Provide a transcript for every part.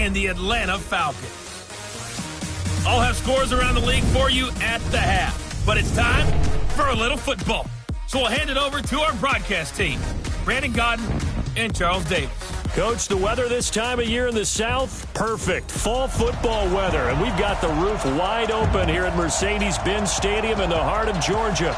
and the Atlanta Falcons. I'll have scores around the league for you at the half, but it's time for a little football. So we'll hand it over to our broadcast team, Brandon Godden and Charles Davis. Coach, the weather this time of year in the South, perfect. Fall football weather, and we've got the roof wide open here at Mercedes-Benz Stadium in the heart of Georgia.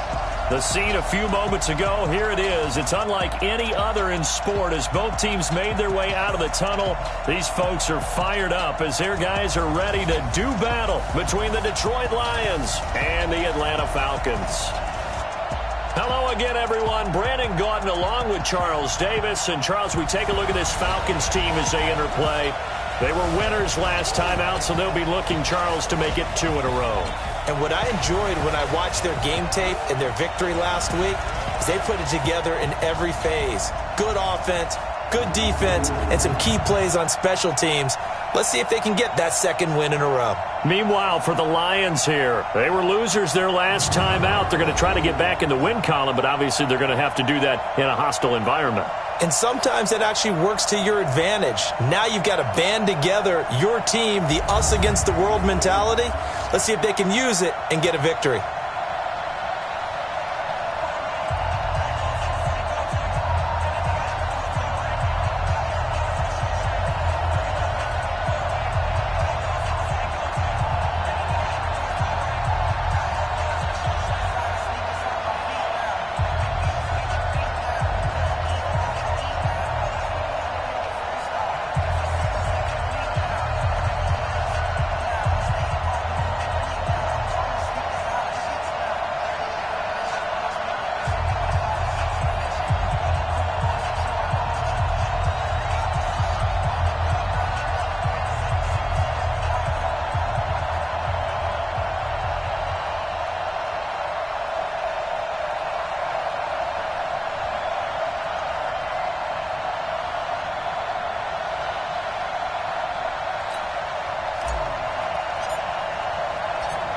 The scene a few moments ago, here it is. It's unlike any other in sport as both teams made their way out of the tunnel. These folks are fired up as their guys are ready to do battle between the Detroit Lions and the Atlanta Falcons. Hello again, everyone. Brandon Gaudin along with Charles Davis. And, Charles, we take a look at this Falcons team as they enter play. They were winners last time out, so they'll be looking, Charles, to make it 2 in a row. And what I enjoyed when I watched their game tape and their victory last week is they put it together in every phase. Good offense, good defense, and some key plays on special teams. Let's see if they can get that second win in a row. Meanwhile, for the Lions here, they were losers their last time out. They're going to try to get back in the win column, but obviously they're going to have to do that in a hostile environment. And sometimes it actually works to your advantage. Now you've got to band together your team, the us against the world mentality. Let's see if they can use it and get a victory.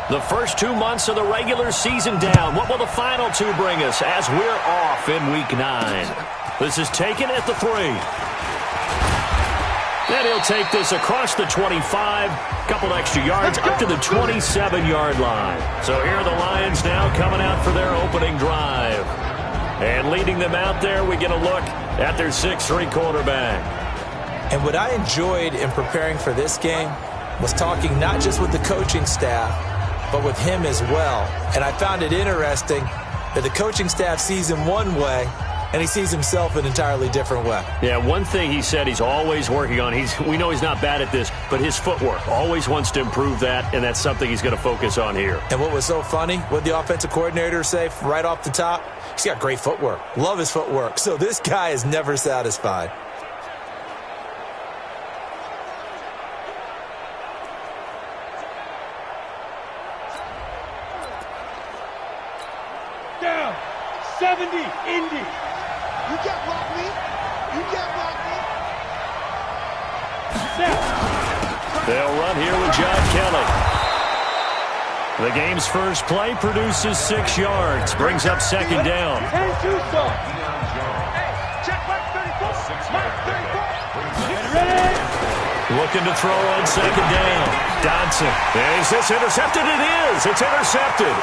The first 2 months of the regular season down. What will the final 2 bring us as we're off in Week 9? This is taken at the 3. And he'll take this across the 25. Couple extra yards up to the 27-yard line. So here are the Lions now coming out for their opening drive. And leading them out there, we get a look at their 6'3 quarterback. And what I enjoyed in preparing for this game was talking not just with the coaching staff, but with him as well. And I found it interesting that the coaching staff sees him one way, and he sees himself an entirely different way. Yeah, one thing he said he's always working on, we know he's not bad at this, but his footwork, always wants to improve that, and that's something he's going to focus on here. And what was so funny, what the offensive coordinator say right off the top, he's got great footwork. Love his footwork. So this guy is never satisfied. Down, 70, Indy. You can't block me. You can't block me. They'll run here with John Kelly. The game's first play produces 6 yards, brings up second down. And Tucson. Hey, check mark 34. Mark 34. Get ready. Looking to throw on second down. Dodson. Is this intercepted? It is. It's intercepted.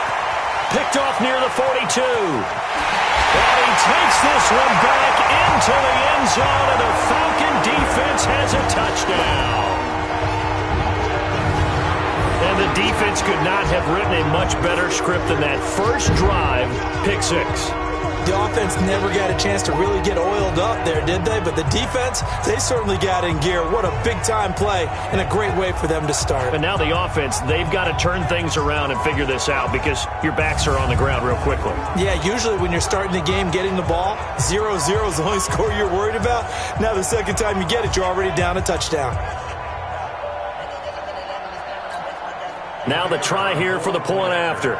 Picked off near the 42. And he takes this one back into the end zone, and the Falcon defense has a touchdown. And the defense could not have written a much better script than that first drive, pick 6. The offense never got a chance to really get oiled up there, did they? But the defense, they certainly got in gear. What a big-time play and a great way for them to start. And now the offense, they've got to turn things around and figure this out because your backs are on the ground real quickly. Yeah, usually when you're starting the game getting the ball, 0-0 is the only score you're worried about. Now the second time you get it, you're already down a touchdown. Now the try here for the point after.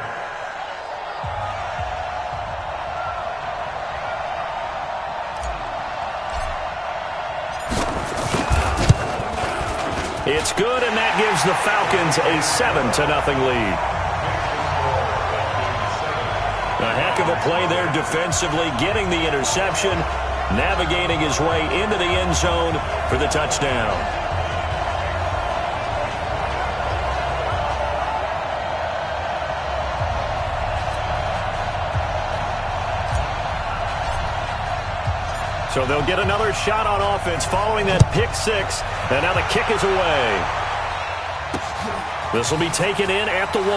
It's good, and that gives the Falcons a 7-0 lead. A heck of a play there defensively, getting the interception, navigating his way into the end zone for the touchdown. So they'll get another shot on offense following that pick six. And now the kick is away. This will be taken in at the 1.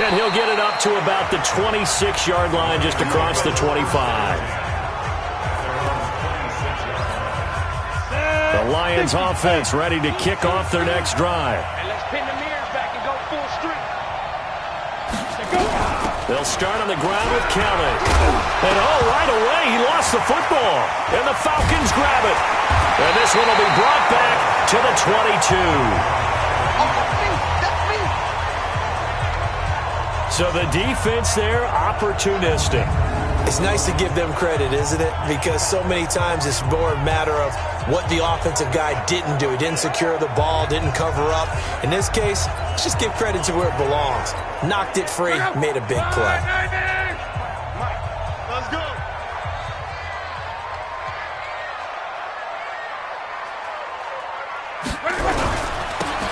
And he'll get it up to about the 26-yard line just across the 25. The Lions offense ready to kick off their next drive. And let's pin the mirrors back and go full streak. They'll start on the ground with Kelly. And right away, he lost the football. And the Falcons grab it. And this one will be brought back to the 22. So the defense there, opportunistic. It's nice to give them credit, isn't it? Because so many times it's more a matter of what the offensive guy didn't do. He didn't secure the ball, didn't cover up. In this case, let's just give credit to where it belongs. Knocked it free, made a big play. Let's go.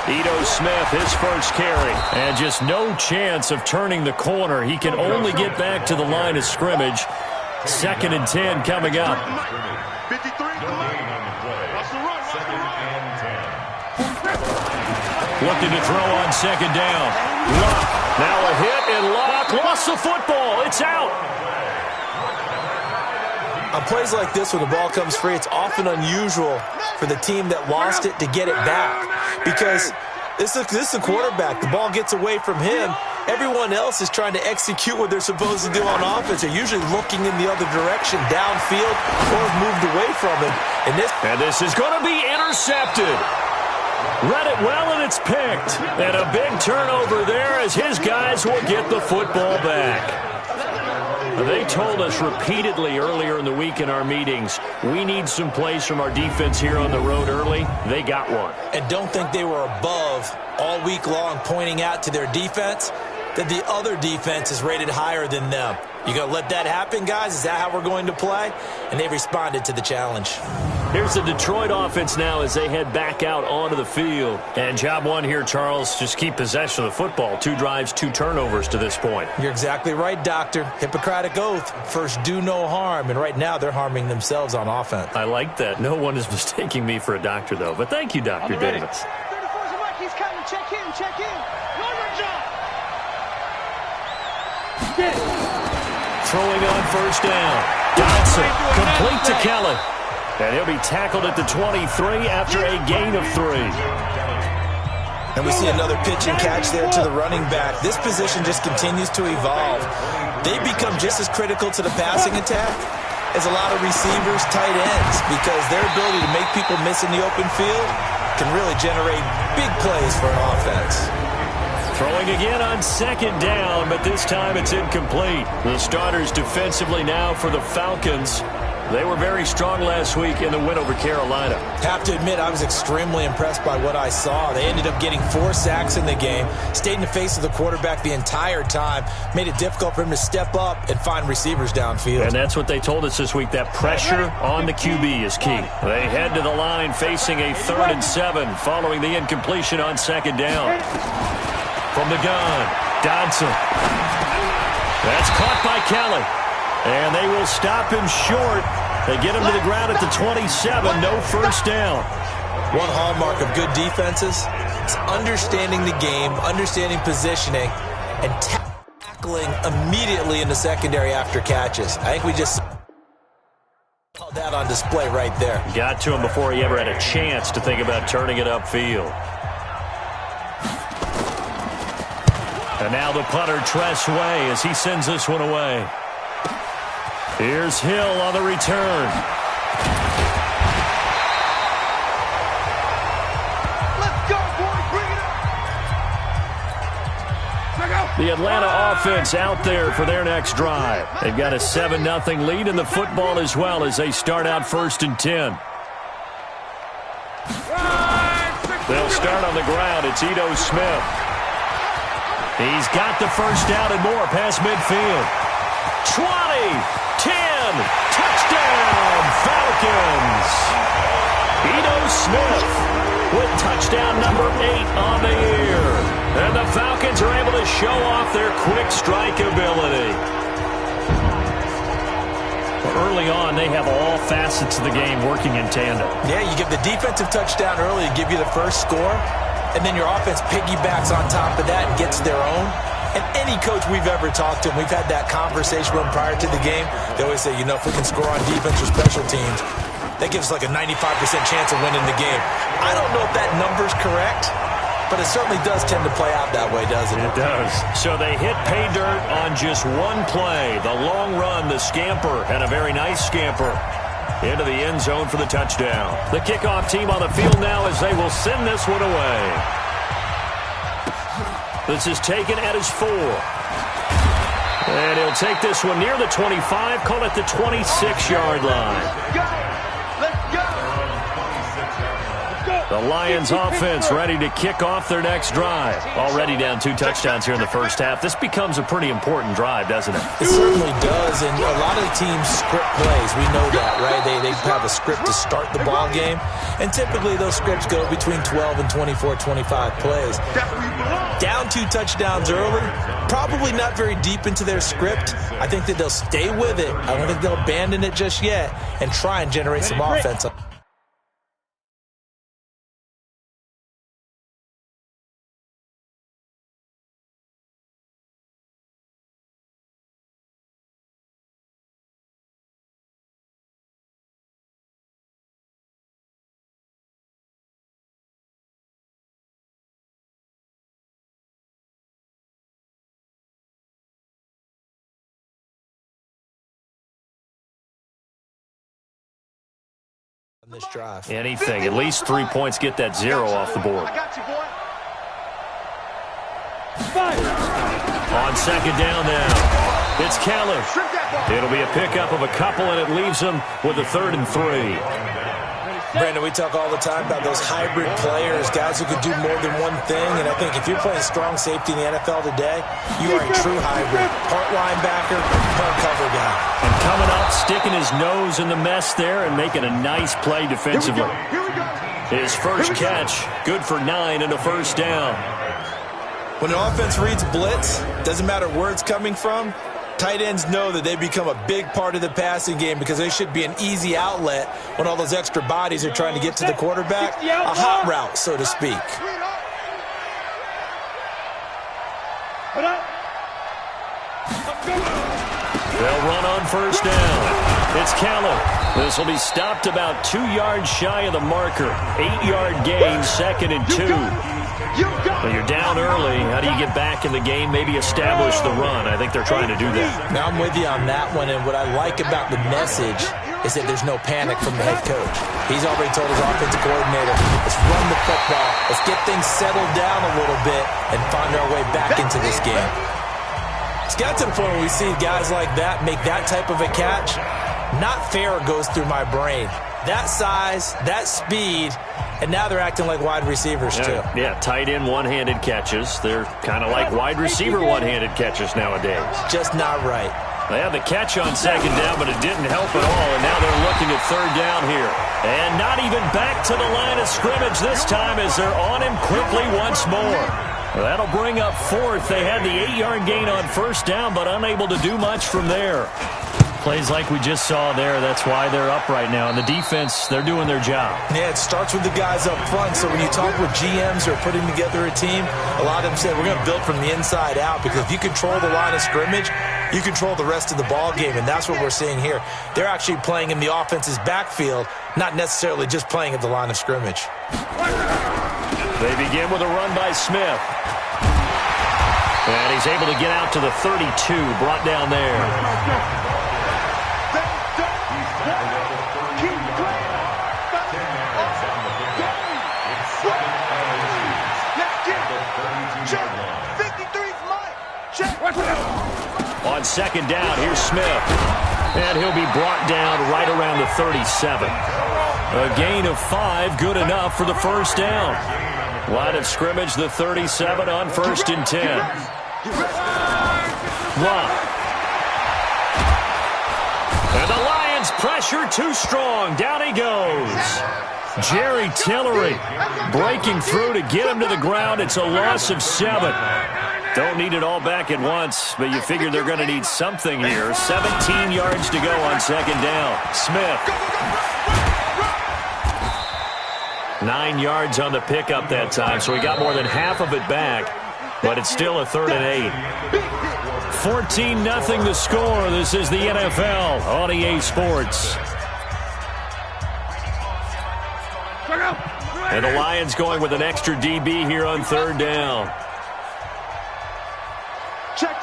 Ito Smith, his first carry. And just no chance of turning the corner. He can only get back to the line of scrimmage. 2nd and 10 coming up. 53. Looking to throw on 2nd down. Luck. Now a hit, and Luck lost the football. It's out. On plays like this, when the ball comes free, it's often unusual for the team that lost it to get it back. Because this is the quarterback. The ball gets away from him. Everyone else is trying to execute what they're supposed to do on offense. They're usually looking in the other direction, downfield, or have moved away from him. And this is going to be intercepted. Read it well, and it's picked. And a big turnover there as his guys will get the football back. They told us repeatedly earlier in the week in our meetings, we need some plays from our defense here on the road early. They got one. And don't think they were above all week long pointing out to their defense that the other defense is rated higher than them. You going to let that happen, guys? Is that how we're going to play? And they responded to the challenge. Here's the Detroit offense now as they head back out onto the field. And job one here, Charles, just keep possession of the football. 2 drives, 2 turnovers to this point. You're exactly right, Doctor. Hippocratic oath. First, do no harm. And right now, they're harming themselves on offense. I like that. No one is mistaking me for a doctor, though. But thank you, Dr. Davis. 34's Mike. He's coming. Check in. Check in. Yard job. Throwing on 1st down. Dodson complete to Kelly. And he'll be tackled at the 23 after a gain of 3. And we see another pitch and catch there to the running back. This position just continues to evolve. They become just as critical to the passing attack as a lot of receivers, tight ends, because their ability to make people miss in the open field can really generate big plays for an offense. Throwing again on 2nd down, but this time it's incomplete. The starters defensively now for the Falcons. They were very strong last week in the win over Carolina. Have to admit, I was extremely impressed by what I saw. They ended up getting 4 sacks in the game, stayed in the face of the quarterback the entire time, made it difficult for him to step up and find receivers downfield. And that's what they told us this week, that pressure on the QB is key. They head to the line facing a 3rd and 7 following the incompletion on 2nd down. From the gun, Dodson. That's caught by Kelly. And they will stop him short. They get him to the ground at the 27. No 1st down. One hallmark of good defenses is understanding the game, understanding positioning, and tackling immediately in the secondary after catches. I think we just saw that on display right there. Got to him before he ever had a chance to think about turning it upfield. And now the punter, Tress Way, as he sends this one away. Here's Hill on the return. Let's go, boys. Bring it up. The Atlanta offense out there for their next drive. They've got a 7-0 lead in the football as well as they start out 1st and 10. They'll start on the ground. It's Ito Smith. He's got the 1st down and more past midfield. 20, 10, touchdown, Falcons. Ito Smith with touchdown number 8 on the year. And the Falcons are able to show off their quick strike ability. early on, they have all facets of the game working in tandem. Yeah, you give the defensive touchdown early to give you the first score, and then your offense piggybacks on top of that and gets their own. And any coach we've ever talked to, and we've had that conversation with them prior to the game, they always say, if we can score on defense or special teams, that gives us like a 95% chance of winning the game. I don't know if that number's correct, but it certainly does tend to play out that way, doesn't it? It does. So they hit pay dirt on just one play. The long run, the scamper, and a very nice scamper into the end zone for the touchdown. The kickoff team on the field now as they will send this one away. This is taken at his 4. And he'll take this one near the 25, call it the 26-yard line. The Lions offense ready to kick off their next drive. Already down 2 touchdowns here in the first half. This becomes a pretty important drive, doesn't it? It certainly does, and a lot of the teams script plays. We know that, right? They have a script to start the ball game, and typically those scripts go between 12 and 24, 25 plays. Down 2 touchdowns early, probably not very deep into their script. I think that they'll stay with it. I don't think they'll abandon it just yet and try and generate some offense. On this drive. Anything. At least 3 points. Get that 0 off the board. I got you, boy. On second down now. It's Caleb. It'll be a pickup of a couple, and it leaves them with a 3rd and 3. Brandon, we talk all the time about those hybrid players, guys who can do more than one thing, and I think if you're playing strong safety in the NFL today, you are a true hybrid. Part linebacker, part cover guy. And coming up, sticking his nose in the mess there and making a nice play defensively. His first catch, good for 9 and a first down. When an offense reads blitz, doesn't matter where it's coming from, tight ends know that they become a big part of the passing game because they should be an easy outlet when all those extra bodies are trying to get to the quarterback. A hot route, so to speak. They'll run on first down. It's Caleb. This will be stopped about 2 yards shy of the marker. 8-yard gain, 2nd and 2. Well, you're down early. How do you get back in the game? Maybe establish the run. I think they're trying to do that. Now, I'm with you on that one, and what I like about the message is that there's no panic from the head coach. He's already told his offensive coordinator, let's run the football. Let's get things settled down a little bit and find our way back into this game. It's got to the point where we see guys like that make that type of a catch. Not fair goes through my brain. That size, that speed, and now they're acting like wide receivers too. Yeah, tight end one-handed catches. They're kind of like wide receiver one-handed catches nowadays. Just not right. They had the catch on second down, but it didn't help at all, and now they're looking at 3rd down here. And not even back to the line of scrimmage this time as they're on him quickly once more. That'll bring up 4th. They had the 8-yard gain on first down, but unable to do much from there. Plays like we just saw there, that's why they're up right now. And the defense, they're doing their job. Yeah, it starts with the guys up front. So when you talk with GMs who are putting together a team, a lot of them say we're going to build from the inside out, because if you control the line of scrimmage, you control the rest of the ball game, and that's what we're seeing here. They're actually playing in the offense's backfield, not necessarily just playing at the line of scrimmage. They begin with a run by Smith. And he's able to get out to the 32, brought down there. On second down, here's Smith. And he'll be brought down right around the 37. A gain of 5, good enough for the first down. Line of scrimmage, the 37 on 1st and 10. One. And the Lions pressure too strong. Down he goes. Jerry Tillery breaking through to get him to the ground. It's a loss of 7. Don't need it all back at once, but you figure they're going to need something here. 17 yards to go on second down. Smith. 9 yards on the pickup that time, so he got more than half of it back, but it's still a 3rd and 8. 14-0 the score. This is the NFL on EA Sports. And the Lions going with an extra DB here on 3rd down. Check.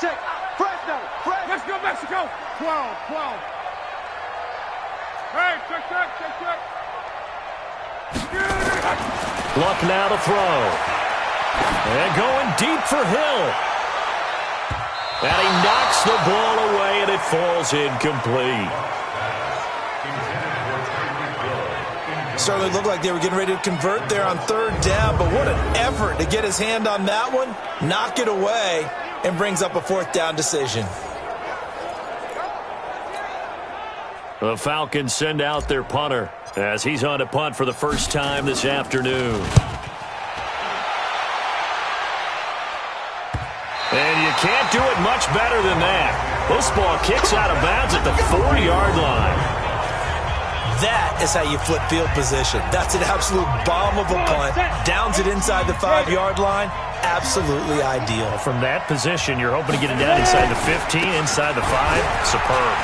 Fresno. Let's go, Mexico. 12. Hey, check. Luck now to throw. And going deep for Hill. And he knocks the ball away, and it falls incomplete. Certainly looked like they were getting ready to convert there on 3rd down, but what an effort to get his hand on that one, knock it away, and brings up a 4th down decision. The Falcons send out their punter as he's on to punt for the first time this afternoon. And you can't do it much better than that. This ball kicks out of bounds at the 4-yard line. That is how you flip field position. That's an absolute bomb of a punt. Downs it inside the 5-yard line. Absolutely ideal. From that position, you're hoping to get it down inside the 15, inside the 5. Superb.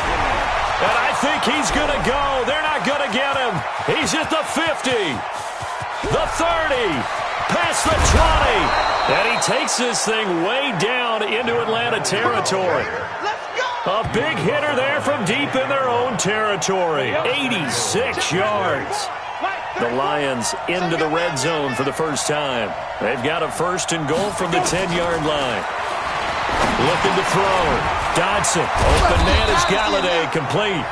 And I think he's going to go. They're not going to get him. He's at the 50, the 30, past the 20. And he takes this thing way down into Atlanta territory. A big hitter there from deep in their own territory. 86 yards. The Lions into the red zone for the first time. They've got a 1st and goal from the 10-yard line. Looking to throw. Dodson. Open man is Galladay, complete.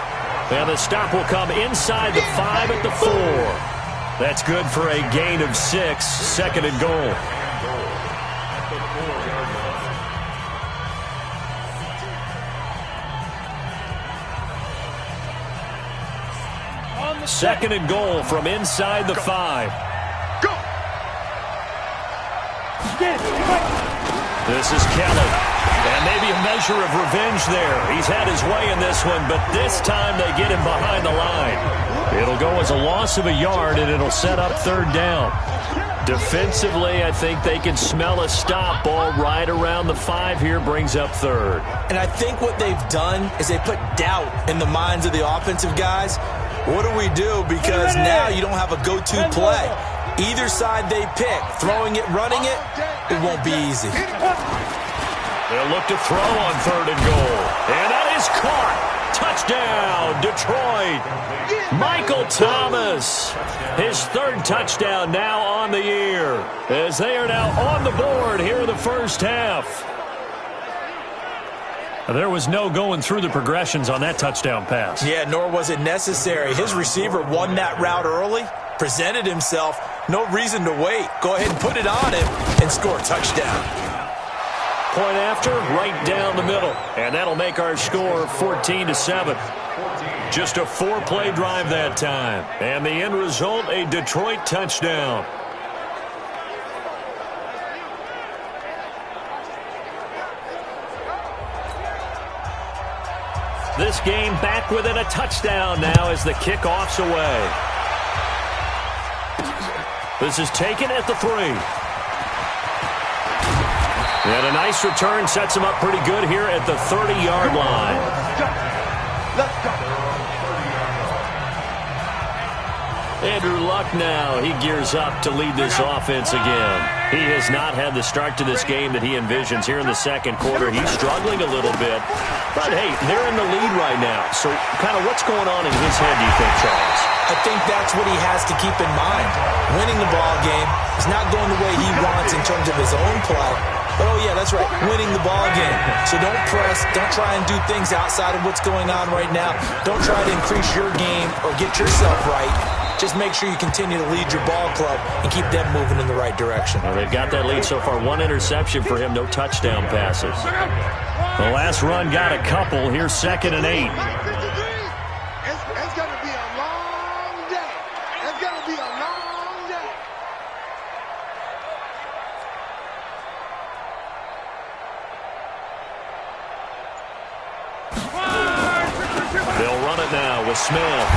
And the stop will come inside the 5 at the 4. That's good for a gain of 6. 2nd and goal. Second and goal from inside the 5. Go! This is Kelly. And maybe a measure of revenge there. He's had his way in this one, but this time they get him behind the line. It'll go as a loss of a yard, and it'll set up 3rd down. Defensively, I think they can smell a stop. Ball right around the 5 here brings up 3rd. And I think what they've done is they put doubt in the minds of the offensive guys. What do we do? Because now you don't have a go-to play. Either side they pick, throwing it, running it, it won't be easy. They'll look to throw on 3rd and goal. And that is caught. Touchdown, Detroit. Michael Thomas. His 3rd touchdown now on the year. As they are now on the board here in the first half. There was no going through the progressions on that touchdown pass. Yeah, nor was it necessary. His receiver won that route early, presented himself. No reason to wait. Go ahead and put it on him and score a touchdown. Point after, right down the middle. And that'll make our score 14-7. Just a 4-play drive that time. And the end result, a Detroit touchdown. This game back within a touchdown now as the kickoff's away. This is taken at the 3. And a nice return sets him up pretty good here at the 30-yard line. Let's go. Andrew Luck now, he gears up to lead this offense again. He has not had the start to this game that he envisions here in the second quarter. He's struggling a little bit. But, hey, they're in the lead right now. So, kind of what's going on in his head, do you think, Charles? I think that's what he has to keep in mind. Winning the ball game is not going the way he wants in terms of his own play. But, oh, yeah, that's right, winning the ball game. So don't press. Don't try and do things outside of what's going on right now. Don't try to increase your game or get yourself right. Just make sure you continue to lead your ball club and keep them moving in the right direction. Well, they've got that lead so far. 1 interception for him, no touchdown passes. The last run got a couple. Here's 2nd and 8. It's going to be a long day. It's going to be a long day. to Smith.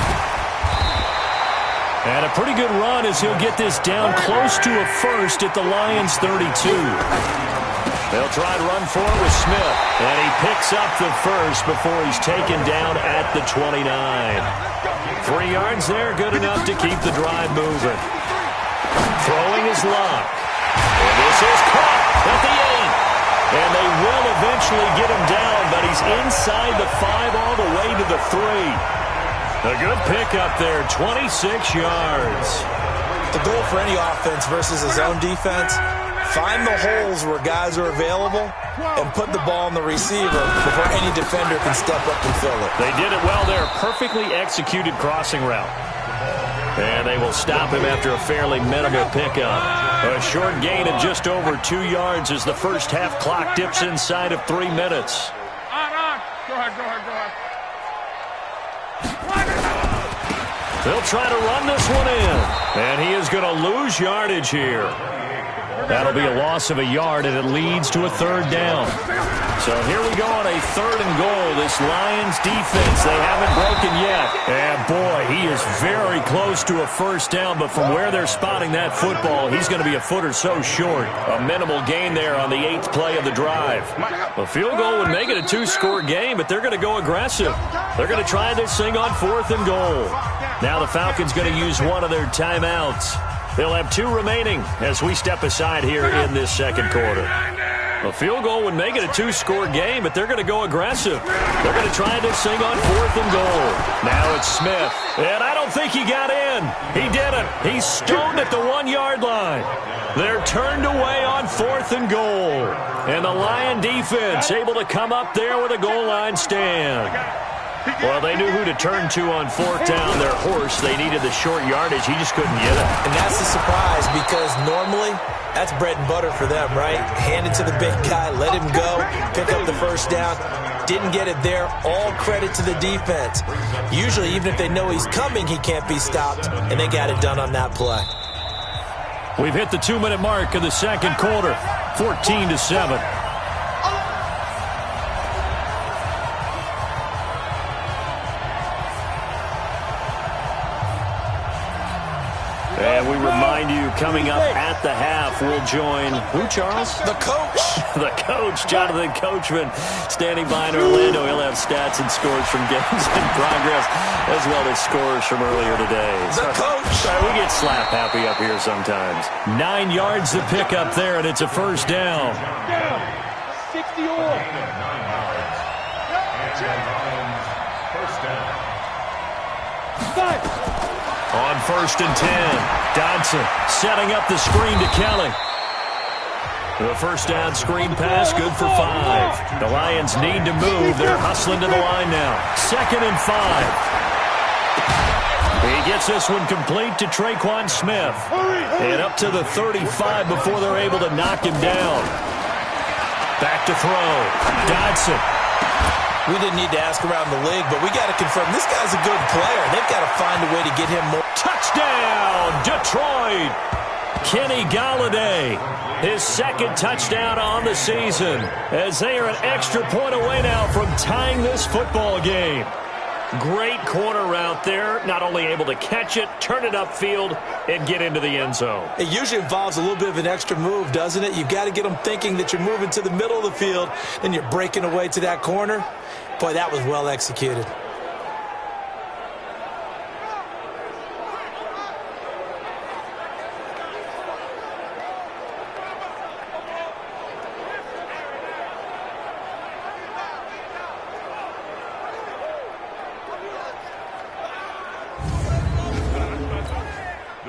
And a pretty good run as he'll get this down close to a first at the Lions' 32. They'll try to run for it with Smith. And he picks up the first before he's taken down at the 29. 3 yards there, good enough to keep the drive moving. Throwing his luck. And this is caught at the 8. And they will eventually get him down, but he's inside the 5 all the way to the 3. A good pickup there, 26 yards. The goal for any offense versus his own defense, find the holes where guys are available and put the ball on the receiver before any defender can step up and fill it. They did it well there. Perfectly executed crossing route. And they will stop him after a fairly minimal pickup. A short gain of just over 2 yards as the first half clock dips inside of 3 minutes. Go ahead. They'll try to run this one in. And he is going to lose yardage here. That'll be a loss of a yard, and it leads to a 3rd down. So here we go on a 3rd and goal. This Lions defense, they haven't broken yet. And boy, he is very close to a 1st down, but from where they're spotting that football, he's going to be a foot or so short. A minimal gain there on the 8th play of the drive. A field goal would make it a 2-score game, but they're going to go aggressive. They're going to try this thing on 4th and goal. Now the Falcons going to use one of their timeouts. They'll have 2 remaining as we step aside here in this 2nd quarter. A field goal would make it a 2-score game, but they're going to go aggressive. They're going to try this thing on 4th and goal. Now it's Smith, and I don't think he got in. He didn't. He's stoned at the 1-yard line. They're turned away on 4th and goal. And the Lion defense able to come up there with a goal line stand. Well, they knew who to turn to on 4th down. Their horse, they needed the short yardage. He just couldn't get it. And that's the surprise, because normally that's bread and butter for them, right? Hand it to the big guy, let him go, pick up the 1st down. Didn't get it there. All credit to the defense. Usually, even if they know he's coming, he can't be stopped, and they got it done on that play. We've hit the 2-minute mark of the 2nd quarter, 14-7. And we remind you, coming up at the half, we'll join, who, Charles? The coach. The coach, Jonathan Coachman, standing by in Orlando. He'll have stats and scores from games in progress, as well as scores from earlier today. The coach. We get slap happy up here sometimes. 9 yards to pick up there, and it's a 1st down. 60 all. First down. On 1st and 10, Dodson setting up the screen to Kelly. The 1st down screen pass, good for 5. The Lions need to move. They're hustling to the line now. 2nd and 5. He gets this one complete to Traquan Smith. And up to the 35 before they're able to knock him down. Back to throw. Dodson. We didn't need to ask around the league, but we got to confirm this guy's a good player. They've got to find a way to get him more. Touchdown, Detroit! Kenny Golladay, his 2nd touchdown on the season, as they are an extra point away now from tying this football game. Great corner route there, not only able to catch it, turn it upfield, and get into the end zone. It usually involves a little bit of an extra move, doesn't it? You've got to get them thinking that you're moving to the middle of the field, and you're breaking away to that corner. Boy, that was well executed.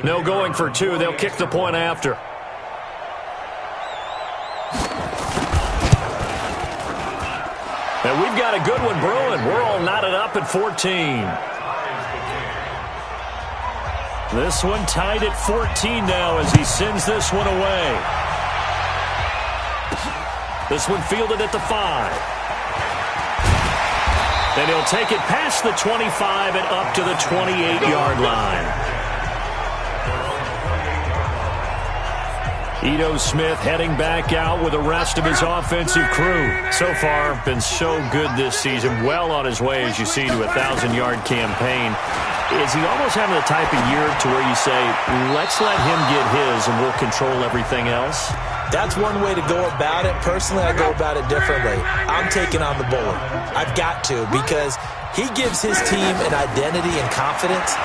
No going for 2. They'll kick the point after. And we've got a good one brewing. We're all knotted up at 14. This one tied at 14 now as he sends this one away. This one fielded at the 5. And he'll take it past the 25 and up to the 28-yard line. Ito Smith heading back out with the rest of his offensive crew. So far, been so good this season. Well on his way, as you see, to a 1,000-yard campaign. Is he almost having the type of year to where you say, let's let him get his and we'll control everything else? That's one way to go about it. Personally, I go about it differently. I'm taking on the bully. I've got to, because he gives his team an identity and confidence.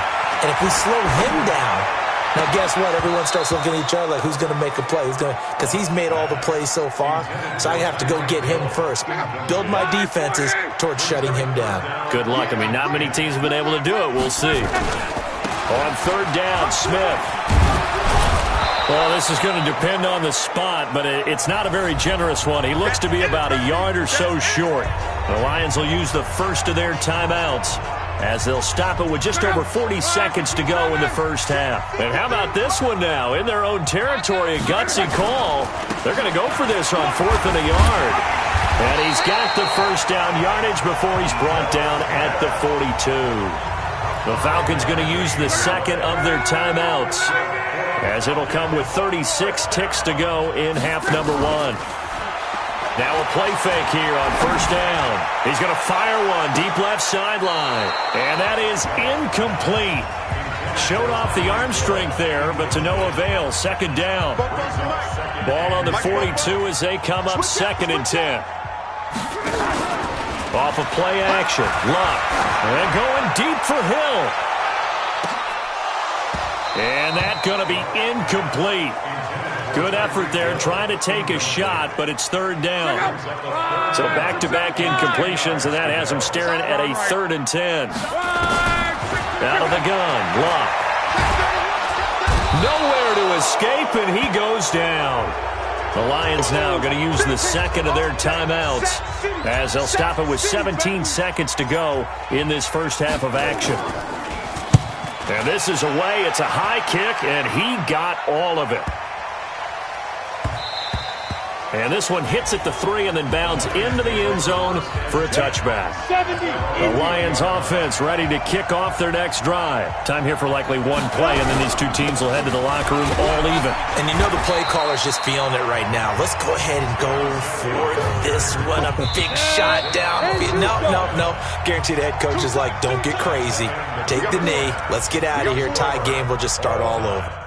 And if we slow him down, now guess what? Everyone starts looking at each other like, who's going to make a play? Because he's made all the plays so far. So I have to go get him first. Build my defenses towards shutting him down. Good luck. I mean, not many teams have been able to do it. We'll see. On third down, Smith. Well, this is going to depend on the spot, but it's not a very generous one. He looks to be about a yard or so short. The Lions will use the first of their timeouts, as they'll stop it with just over 40 seconds to go in the first half. And how about this one now? In their own territory, a gutsy call. They're going to go for this on 4th and a yard. And he's got the first down yardage before he's brought down at the 42. The Falcons going to use the second of their timeouts, as it'll come with 36 ticks to go in half number one. Now a play fake here on first down. He's going to fire one deep left sideline. And that is incomplete. Showed off the arm strength there, but to no avail. Second down. Ball on the 42 as they come up 2nd and 10. Off of play action. Luck. And going deep for Hill. And that's going to be incomplete. Good effort there, trying to take a shot, but it's 3rd down. So back-to-back incompletions, and that has him staring at a 3rd and 10. Out of the gun, Luck. Nowhere to escape, and he goes down. The Lions now going to use the second of their timeouts, as they'll stop it with 17 seconds to go in this first half of action. And this is away. It's a high kick, and he got all of it. And this one hits at the 3 and then bounds into the end zone for a touchback. The Lions offense ready to kick off their next drive. Time here for likely one play, and then these two teams will head to the locker room all even. And you know the play caller's just feeling it right now. Let's go ahead and go for this one. A big shot down. No. Guarantee the head coach is like, don't get crazy. Take the knee. Let's get out of here. Tie game. We'll just start all over.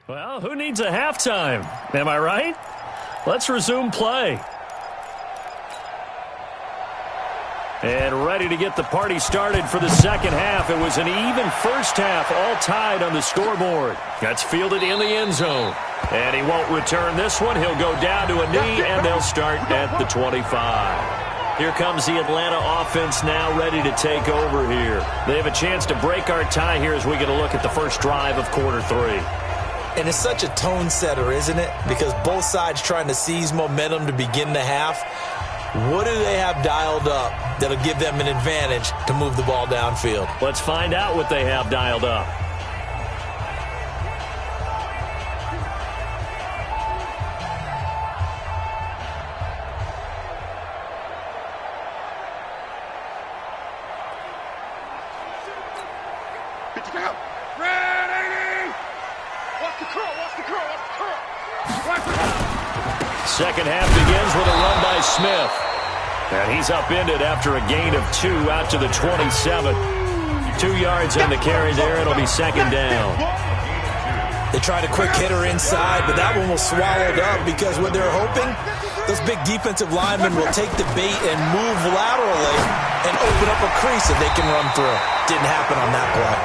Well, who needs a halftime? Am I right? Let's resume play. And ready to get the party started for the second half. It was an even first half, all tied on the scoreboard. That's fielded in the end zone. And he won't return this one. He'll go down to a knee, and they'll start at the 25. Here comes the Atlanta offense now ready to take over here. They have a chance to break our tie here as we get a look at the first drive of quarter 3. And it's such a tone setter, isn't it? Because both sides trying to seize momentum to begin the half. What do they have dialed up that'll give them an advantage to move the ball downfield? Let's find out what they have dialed up. Second half begins with a run by Smith. And he's upended after a gain of 2 out to the 27. 2 yards on the carry there. It'll be second down. They tried a quick hitter inside, but that one was swallowed up because what they're hoping, those big defensive linemen will take the bait and move laterally and open up a crease that they can run through. Didn't happen on that play.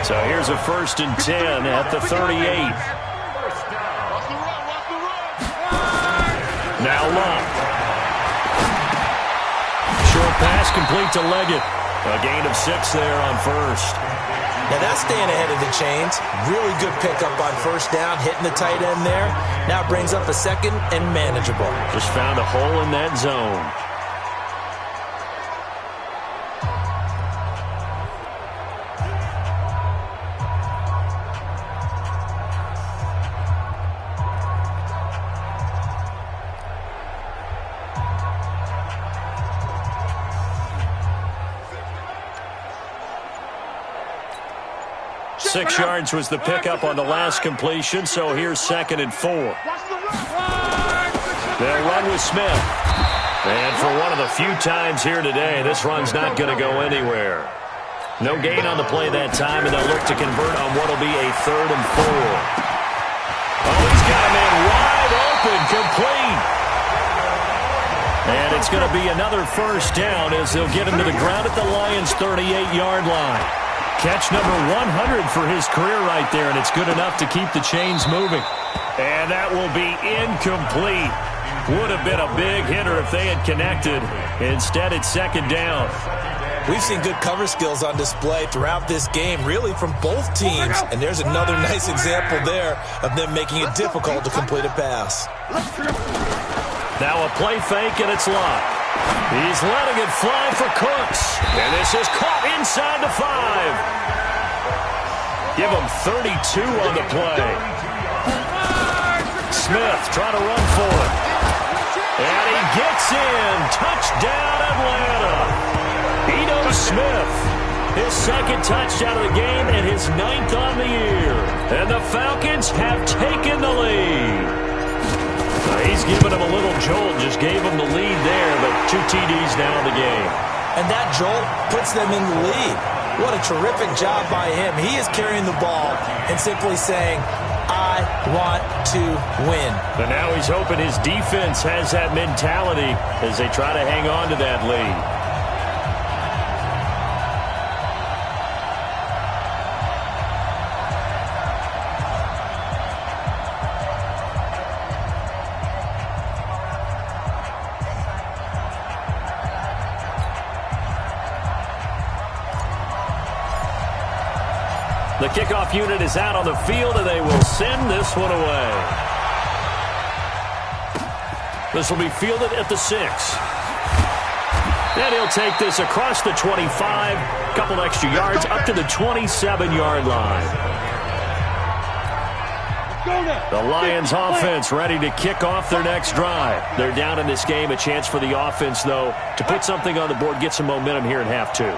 So here's a 1st and 10 at the 38. Now Love. Short pass complete to Leggett. A gain of 6 there on 1st. Now that's staying ahead of the chains. Really good pickup on 1st down, hitting the tight end there. Now brings up a 2nd and manageable. Just found a hole in that zone. Six yards was the pickup on the last completion, so here's 2nd and 4. They'll run with Smith. And for one of the few times here today, this run's not going to go anywhere. No gain on the play that time, and they'll look to convert on what will be a 3rd and 4. Oh, he's got a man wide open, complete. And it's going to be another 1st down as they'll get him to the ground at the Lions' 38-yard line. Catch number 100 for his career right there, and it's good enough to keep the chains moving. And that will be incomplete. Would have been a big hitter if they had connected. Instead, it's 2nd down. We've seen good cover skills on display throughout this game, really from both teams. And there's another nice example there of them making it difficult to complete a pass. Now a play fake, and it's Love. He's letting it fly for Cooks. And this is caught inside the 5. Give him 32 on the play. Smith trying to run for it. And he gets in. Touchdown, Atlanta. Ito Smith. His 2nd touchdown of the game and his 9th on the year. And the Falcons have taken the lead. He's given him a little jolt, just gave him the lead there, but 2 TDs now in the game. And that jolt puts them in the lead. What a terrific job by him. He is carrying the ball and simply saying, I want to win. And now he's hoping his defense has that mentality as they try to hang on to that lead. The kickoff unit is out on the field, and they will send this one away. This will be fielded at the 6. And he'll take this across the 25, a couple extra yards, up to the 27-yard line. The Lions offense ready to kick off their next drive. They're down in this game. A chance for the offense, though, to put something on the board, get some momentum here in half 2.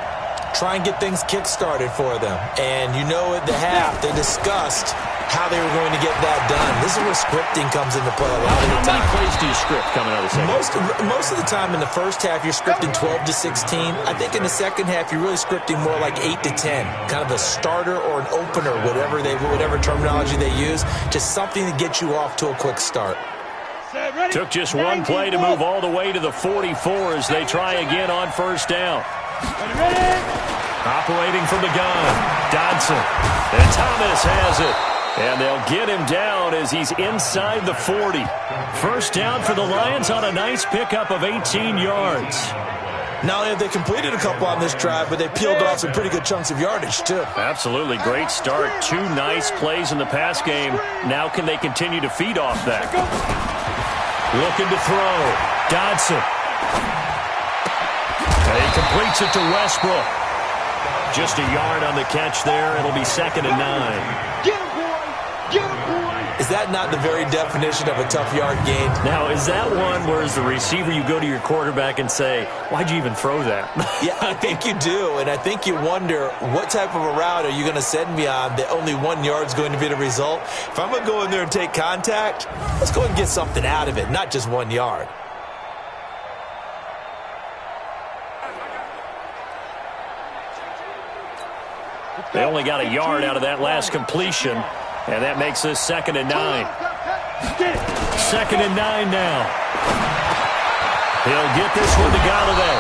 Try and get things kick-started for them. And you know at the half they discussed how they were going to get that done. This is where scripting comes into play a lot of the time. How many plays do you script coming out of the second? Most of the time in the first half, you're scripting 12 to 16. I think in the second half, you're really scripting more like 8 to 10. Kind of a starter or an opener, whatever terminology they use. Just something to get you off to a quick start. Took just one play to move all the way to the 44 as they try again on first down. Operating from the gun, Dodson. And Thomas has it. And they'll get him down as he's inside the 40. First down for the Lions on a nice pickup of 18 yards. Not only have they completed a couple on this drive, but they peeled off some pretty good chunks of yardage, too. Absolutely. Great start. 2 nice plays in the pass game. Now can they continue to feed off that? Looking to throw. Dodson. He completes it to Westbrook. Just a yard on the catch there. It'll be 2nd and 9. Get him, boy! Get him, boy! Is that not the very definition of a tough yard gain? Now, is that one where as the receiver you go to your quarterback and say, why'd you even throw that? Yeah, I think you do, and I think you wonder what type of a route are you going to send me on that only 1 yard's going to be the result? If I'm going to go in there and take contact, let's go and get something out of it, not just 1 yard. They only got a yard out of that last completion, and that makes this 2nd and 9. 2nd and 9 now. He'll get this one to Galladay.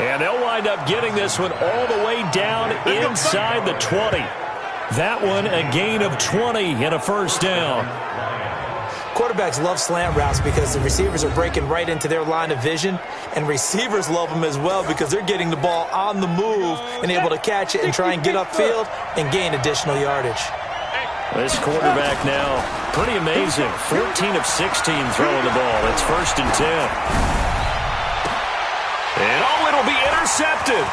And they'll wind up getting this one all the way down inside the 20. That one a gain of 20 and a first down. Quarterbacks love slant routes because the receivers are breaking right into their line of vision, and receivers love them as well because they're getting the ball on the move and able to catch it and try and get upfield and gain additional yardage. This quarterback now, pretty amazing. 14 of 16 throwing the ball. It's 1st and 10. And it'll be intercepted.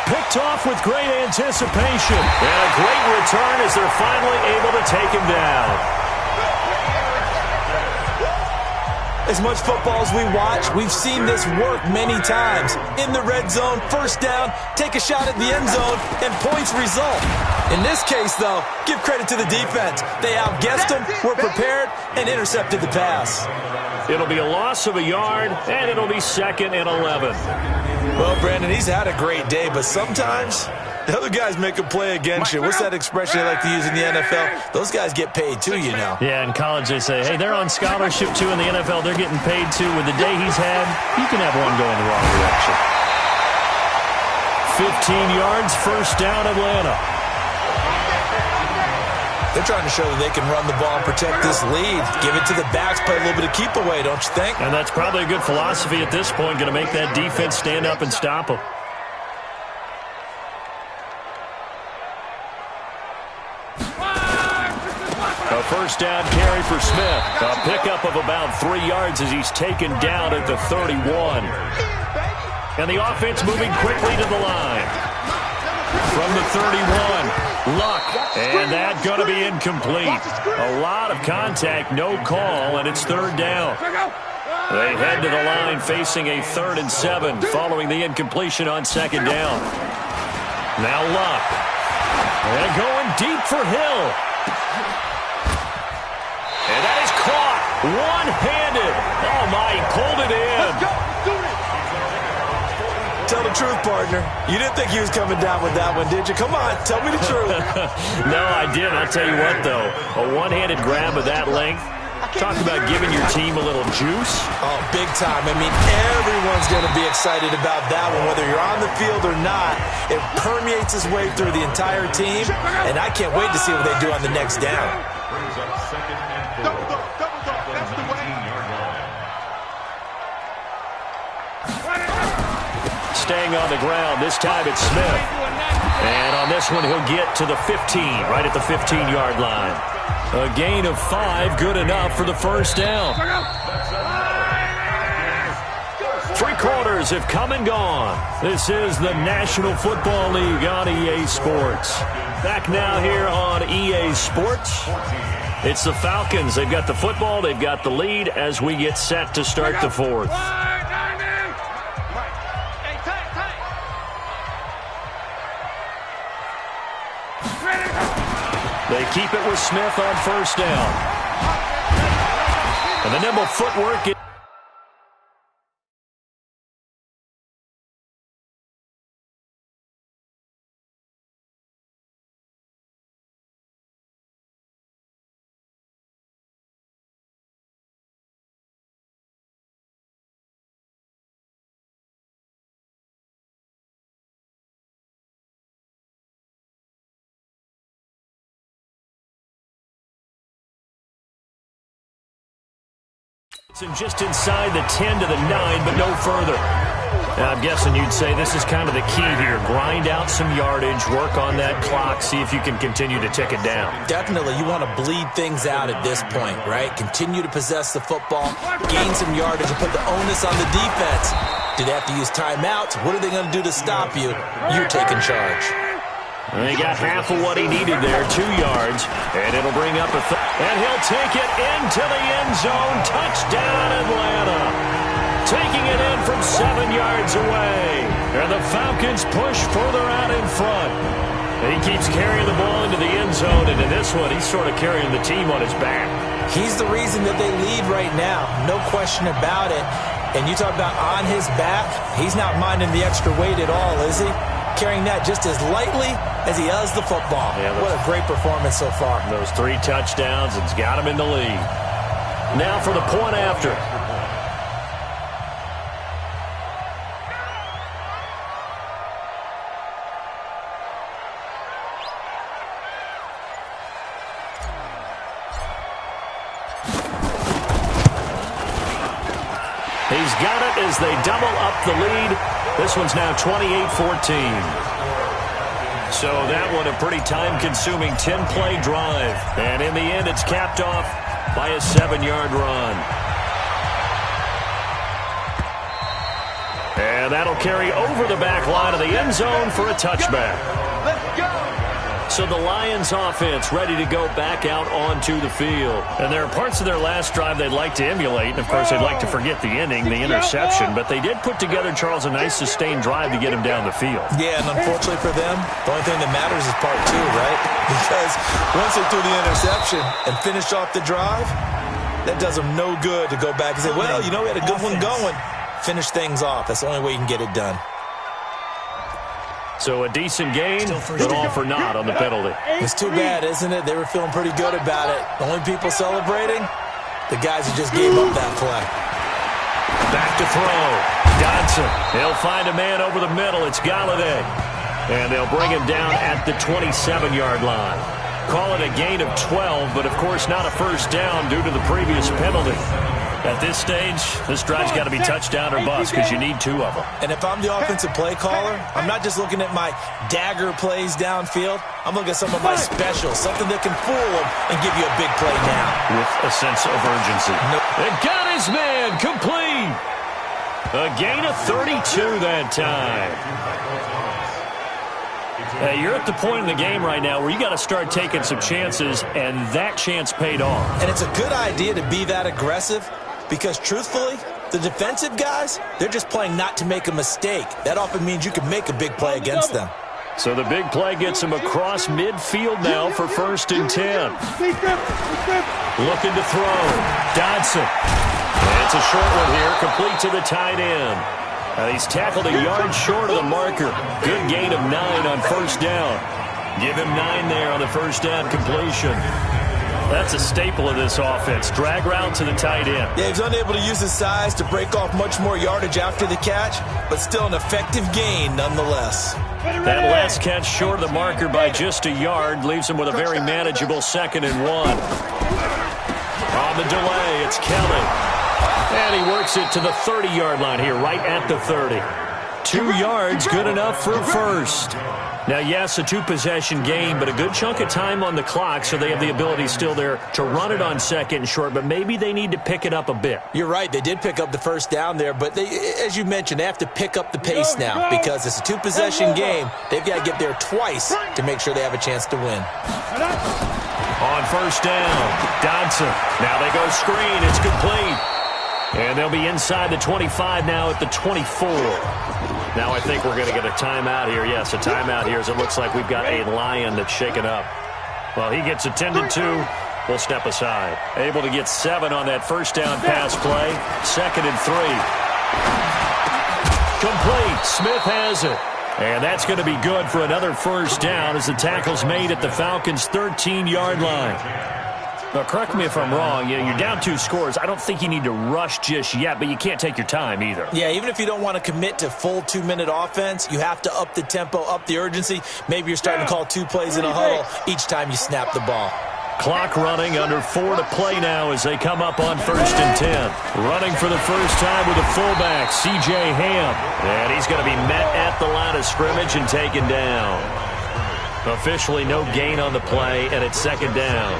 Picked off with great anticipation. And a great return as they're finally able to take him down. As much football as we watch, we've seen this work many times. In the red zone, first down, take a shot at the end zone, and points result. In this case, though, give credit to the defense. They outguessed them, were prepared, and intercepted the pass. It'll be a loss of a yard, and it'll be 2nd and 11. Well, Brandon, he's had a great day, but sometimes the other guys make a play against you. What's that expression they like to use in the NFL? Those guys get paid too, you know. Yeah, in college they say, hey, they're on scholarship too. In the NFL, they're getting paid too. With the day he's had, you can have one going the wrong direction. 15 yards, first down, Atlanta. They're trying to show that they can run the ball and protect this lead. Give it to the backs, play a little bit of keep away, don't you think? And that's probably a good philosophy at this point, going to make that defense stand up and stop them. A first down carry for Smith. A pickup of about 3 yards as he's taken down at the 31. And the offense moving quickly to the line. From the 31, Luck. And that's going to be incomplete. A lot of contact, no call, and it's 3rd down. They head to the line facing a 3rd and 7 following the incompletion on 2nd down. Now Luck. And going deep for Hill. And that is caught one-handed. Oh, my, he pulled it in. Tell the truth, partner. You didn't think he was coming down with that one, did you? Come on, tell me the truth. No, I didn't. I'll tell you what, though. A one-handed grab of that length. Talk about giving your team a little juice. Oh, big time. I mean, everyone's going to be excited about that one, whether you're on the field or not. It permeates its way through the entire team, and I can't wait to see what they do on the next down. Brings up 2nd and 4. Double dog. That's the way. 18-yard line. Staying on the ground. This time it's Smith. And on this one, he'll get to the 15, right at the 15-yard line. A gain of 5, good enough for the first down. 3 quarters have come and gone. This is the National Football League on EA Sports. Back now here on EA Sports. It's the Falcons. They've got the football. They've got the lead as we get set to start the 4th. They keep it with Smith on first down. And the nimble footwork. And just inside the 10 to the 9, but no further. Now, I'm guessing you'd say this is kind of the key here. Grind out some yardage, work on that clock, see if you can continue to tick it down. Definitely. You want to bleed things out at this point, right? Continue to possess the football, gain some yardage, and put the onus on the defense. Do they have to use timeouts? What are they going to do to stop you? You're taking charge. And he got half of what he needed there, 2 yards, and it'll bring up and he'll take it into the end zone. Touchdown, Atlanta. Taking it in from 7 yards away. And the Falcons push further out in front. And he keeps carrying the ball into the end zone, and in this one, he's sort of carrying the team on his back. He's the reason that they lead right now, no question about it. And you talk about on his back, he's not minding the extra weight at all, is he? Carrying that just as lightly as he does the football. Yeah, what a great performance so far. Those 3 touchdowns, it's got him in the lead. Now for the point after. He's got it as they double up the lead. This one's now 28-14. So that one a pretty time-consuming 10-play drive. And in the end, it's capped off by a 7-yard run. And that'll carry over the back line of the end zone for a touchback. Let's go. So the Lions offense ready to go back out onto the field. And there are parts of their last drive they'd like to emulate. And, of course, they'd like to forget the inning, the interception. But they did put together, Charles, a nice sustained drive to get him down the field. Yeah, and unfortunately for them, the only thing that matters is part 2, right? Because once they threw the interception and finished off the drive, that does them no good to go back and say, well, you know, we had a good one going. Finish things off. That's the only way you can get it done. So a decent gain, but all for naught on the penalty. It's too bad, isn't it? They were feeling pretty good about it. The only people celebrating, the guys who just gave up that play. Back to throw. Dodson. He'll find a man over the middle. It's Galladay. And they'll bring him down at the 27-yard line. Call it a gain of 12, but of course not a first down due to the previous penalty. At this stage, this drive's got to be touchdown or bust because you need 2 of them. And if I'm the offensive play caller, I'm not just looking at my dagger plays downfield. I'm looking at some of my specials, something that can fool them and give you a big play now. With a sense of urgency. And got his man complete. A gain of 32 that time. Hey, you're at the point in the game right now where you got to start taking some chances, and that chance paid off. And it's a good idea to be that aggressive because, truthfully, the defensive guys, they're just playing not to make a mistake. That often means you can make a big play against them. So the big play gets him across midfield now for 1st and 10. Looking to throw. Dodson. And it's a short one here, complete to the tight end. He's tackled a yard short of the marker. Good gain of 9 on first down. Give him 9 there on the first down completion. That's a staple of this offense. Drag route to the tight end. Yeah, he's unable to use his size to break off much more yardage after the catch, but still an effective gain nonetheless. That last catch short of the marker by just a yard leaves him with a very manageable 2nd and 1. On the delay, it's Kelly. And he works it to the 30-yard line here, right at the 30. 2 yards, good enough for a first. Now, yes, a 2-possession game, but a good chunk of time on the clock, so they have the ability still there to run it on 2nd and short, but maybe they need to pick it up a bit. You're right. They did pick up the first down there, but they, as you mentioned, they have to pick up the pace now because it's a 2-possession game. They've got to get there twice to make sure they have a chance to win. On first down, Dodson. Now they go screen. It's complete. And they'll be inside the 25 now at the 24. Now I think we're going to get a timeout here. Yes, a timeout here as it looks like we've got a Lion that's shaken up. Well, he gets attended to. We'll step aside. Able to get 7 on that first down pass play. 2nd and 3. Complete. Smith has it. And that's going to be good for another first down as the tackle's made at the Falcons' 13-yard line. Now, correct me if I'm wrong. You're down 2 scores. I don't think you need to rush just yet, but you can't take your time either. Yeah, even if you don't want to commit to full 2-minute offense, you have to up the tempo, up the urgency. Maybe you're starting to call 2 plays in a huddle each time you snap the ball. Clock running, under 4 to play now as they come up on 1st and 10. Running for the first time with a fullback, C.J. Ham. And he's going to be met at the line of scrimmage and taken down. Officially no gain on the play, and it's 2nd down.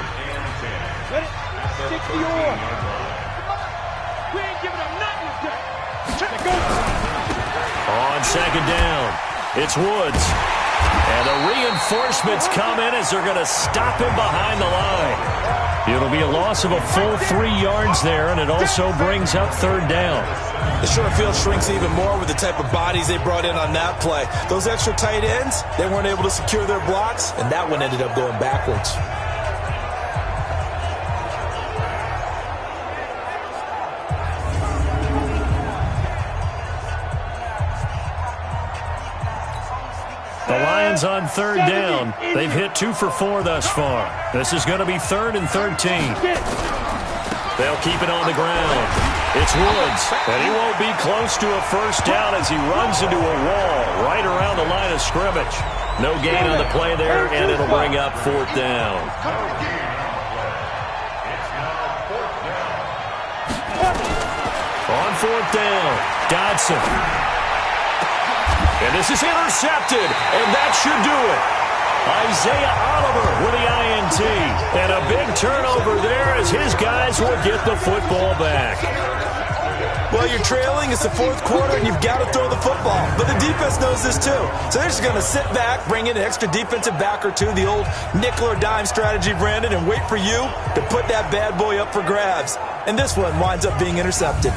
On 2nd down, it's Woods. And the reinforcements come in as they're going to stop him behind the line. It'll be a loss of a full 3 yards there, and it also brings up 3rd down. The short field shrinks even more with the type of bodies they brought in on that play. Those extra tight ends, they weren't able to secure their blocks, and that one ended up going backwards. The Lions on 3rd down. They've hit 2 for 4 thus far. This is going to be 3rd and 13. They'll keep it on the ground. It's Woods, and he won't be close to a first down as he runs into a wall right around the line of scrimmage. No gain on the play there, and it'll bring up 4th down. On 4th down, Dodson. And this is intercepted, and that should do it. Isaiah Oliver with the INT. And a big turnover there as his guys will get the football back. Well, you're trailing. It's the 4th quarter, and you've got to throw the football. But the defense knows this, too. So they're just going to sit back, bring in an extra defensive back or two, the old nickel or dime strategy, Brandon, and wait for you to put that bad boy up for grabs. And this one winds up being intercepted.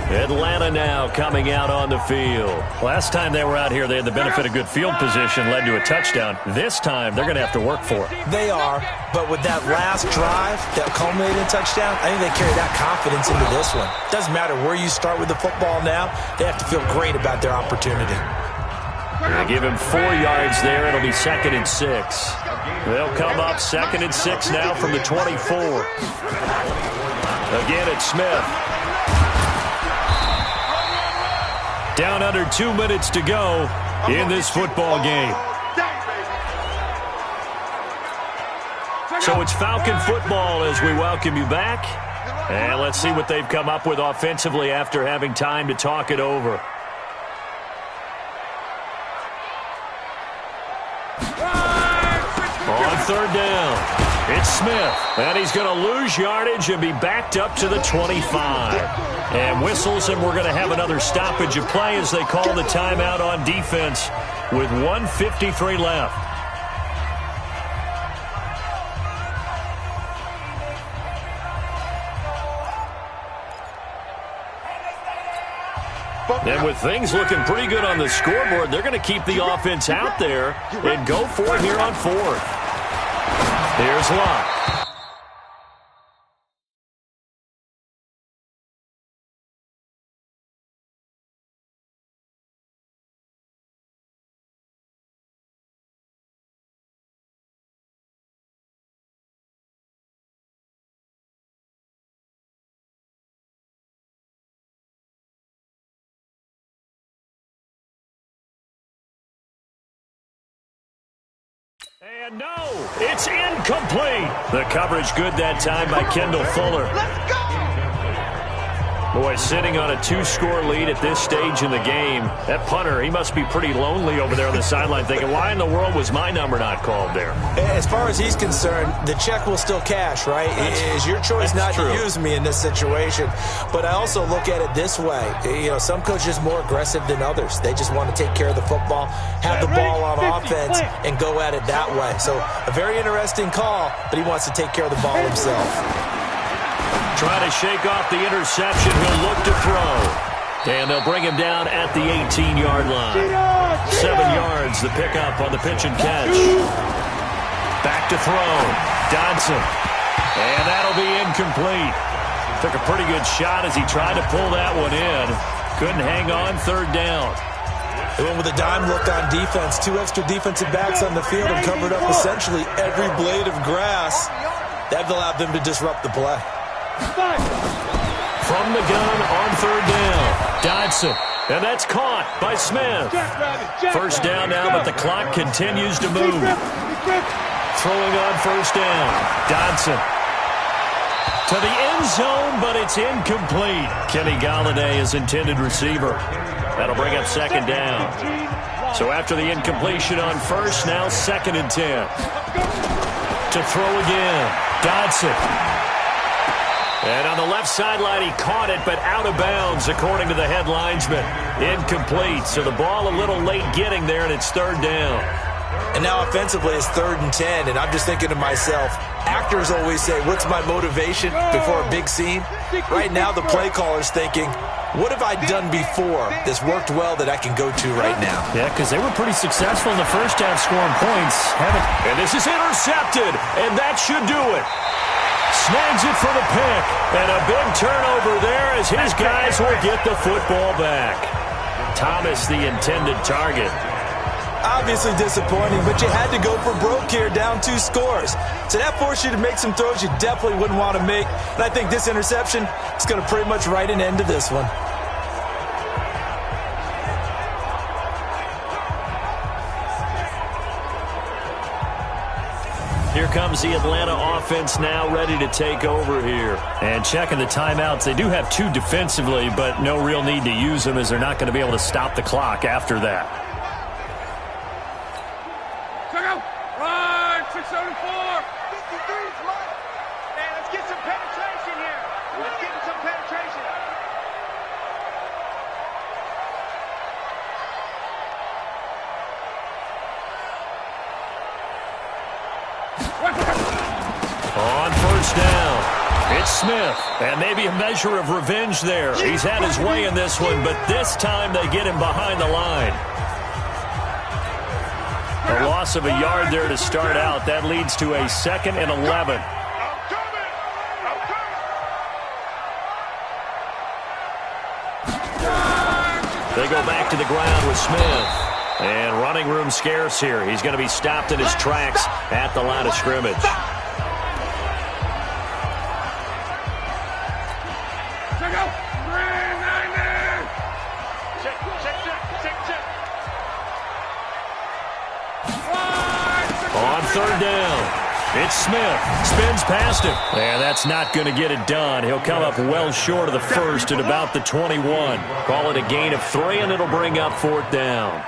Atlanta now coming out on the field. Last time they were out here, they had the benefit of good field position, led to a touchdown. This time, they're going to have to work for it. They are, but with that last drive that culminated in touchdown, I think they carry that confidence into this one. Doesn't matter where you start with the football now, they have to feel great about their opportunity. They give him 4 yards there. It'll be 2nd and 6. They'll come up 2nd and 6 now from the 24. Again, it's Smith. Down under 2 minutes to go in this football game. So it's Falcon football as we welcome you back. And let's see what they've come up with offensively after having time to talk it over. On 3rd down, it's Smith. And he's going to lose yardage and be backed up to the 25. And whistles, and we're going to have another stoppage of play as they call the timeout on defense with 1:53 left. And with things looking pretty good on the scoreboard, they're going to keep the offense out there and go for it here on 4th. Here's Locke. And no, it's incomplete. The coverage good that time by Kendall Fuller. Let's go! Boy, sitting on a 2-score lead at this stage in the game, that punter, he must be pretty lonely over there on the sideline thinking, why in the world was my number not called there? As far as he's concerned, the check will still cash, right? It is your choice not to use me in this situation. But I also look at it this way. You know, some coaches are more aggressive than others. They just want to take care of the football, have the ball on offense, and go at it that way. So a very interesting call, but he wants to take care of the ball himself. Trying to shake off the interception. He'll look to throw. And they'll bring him down at the 18-yard line. 7 yards, the pickup on the pitch and catch. Back to throw. Dodson. And that'll be incomplete. Took a pretty good shot as he tried to pull that one in. Couldn't hang on. Third down. They went with a dime look on defense. 2 extra defensive backs on the field and covered up essentially every blade of grass. That allowed them to disrupt the play. From the gun on third down. Dodson. And that's caught by Smith. First down now, but the clock continues to move. Throwing on first down. Dodson. To the end zone, but it's incomplete. Kenny Golladay is intended receiver. That'll bring up second down. So after the incompletion on first, now 2nd and 10. To throw again. Dodson. And on the left sideline, he caught it, but out of bounds, according to the head linesman. Incomplete. So the ball a little late getting there, and it's third down. And now offensively it's 3rd and 10, and I'm just thinking to myself, actors always say, what's my motivation before a big scene? Right now the play caller's thinking, what have I done before that's worked well that I can go to right now? Yeah, because they were pretty successful in the first half scoring points. And this is intercepted, and that should do it. Snags it for the pick, and a big turnover there as his guys will get the football back. Thomas, the intended target. Obviously disappointing, but you had to go for broke here, down 2 scores. So that forced you to make some throws you definitely wouldn't want to make. And I think this interception is going to pretty much write an end to this one. Here comes the Atlanta offense now ready to take over here. And checking the timeouts, they do have 2 defensively, but no real need to use them as they're not going to be able to stop the clock after that. On first down, it's Smith, and maybe a measure of revenge there. He's had his way in this one, but this time they get him behind the line. A loss of a yard there to start out. That leads to a 2nd and 11. They go back to the ground with Smith. And running room scarce here. He's going to be stopped in his tracks at the line of scrimmage. On third down, it's Smith. Spins past him. And that's not going to get it done. He'll come up well short of the first at about the 21. Call it a gain of 3, and it'll bring up 4th down.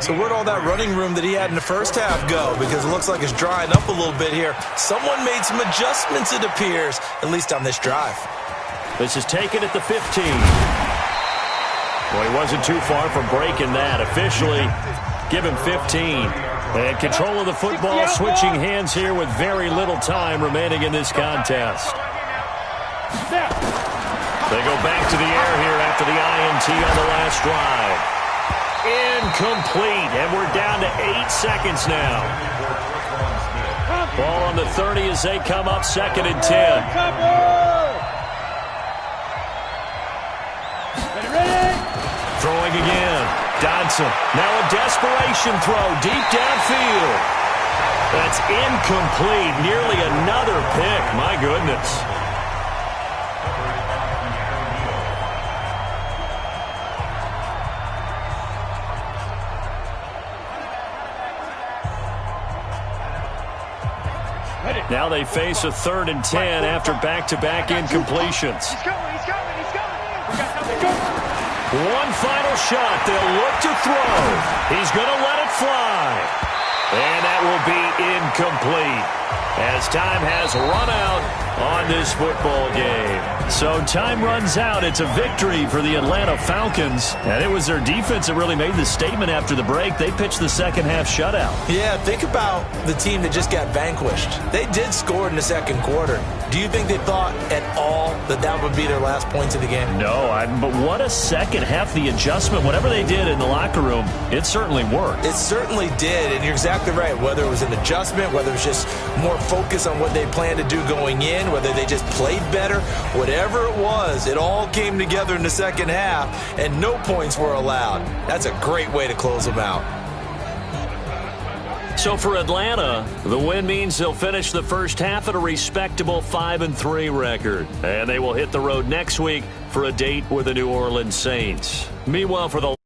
So where'd all that running room that he had in the first half go? Because it looks like it's drying up a little bit here. Someone made some adjustments, it appears, at least on this drive. This is taken at the 15. Well, he wasn't too far from breaking that. Officially, give him 15. And control of the football, switching hands here with very little time remaining in this contest. They go back to the air here after the INT on the last drive. Incomplete, and we're down to 8 seconds now. Ball on the 30 as they come up 2nd and 10. Throwing again. Dodson. Now a desperation throw deep downfield. That's incomplete. Nearly another pick. My goodness. Now they face a 3rd and 10 after back-to-back incompletions. One final shot. They'll look to throw. He's going to let it fly. And that will be incomplete as time has run out on this football game. So time runs out. It's a victory for the Atlanta Falcons. And it was their defense that really made the statement after the break. They pitched the second half shutout. Yeah, think about the team that just got vanquished. They did score in the second quarter. Do you think they thought at all that that would be their last points of the game? No, but what a second half. The adjustment, whatever they did in the locker room, it certainly worked. It certainly did, and you're exactly exactly right. Whether it was an adjustment, whether it was just more focus on what they planned to do going in, whether they just played better, whatever it was, it all came together in the second half, and no points were allowed. That's a great way to close them out. So for Atlanta, the win means they'll finish the first half at a respectable 5-3 record. And they will hit the road next week for a date with the New Orleans Saints. Meanwhile, for the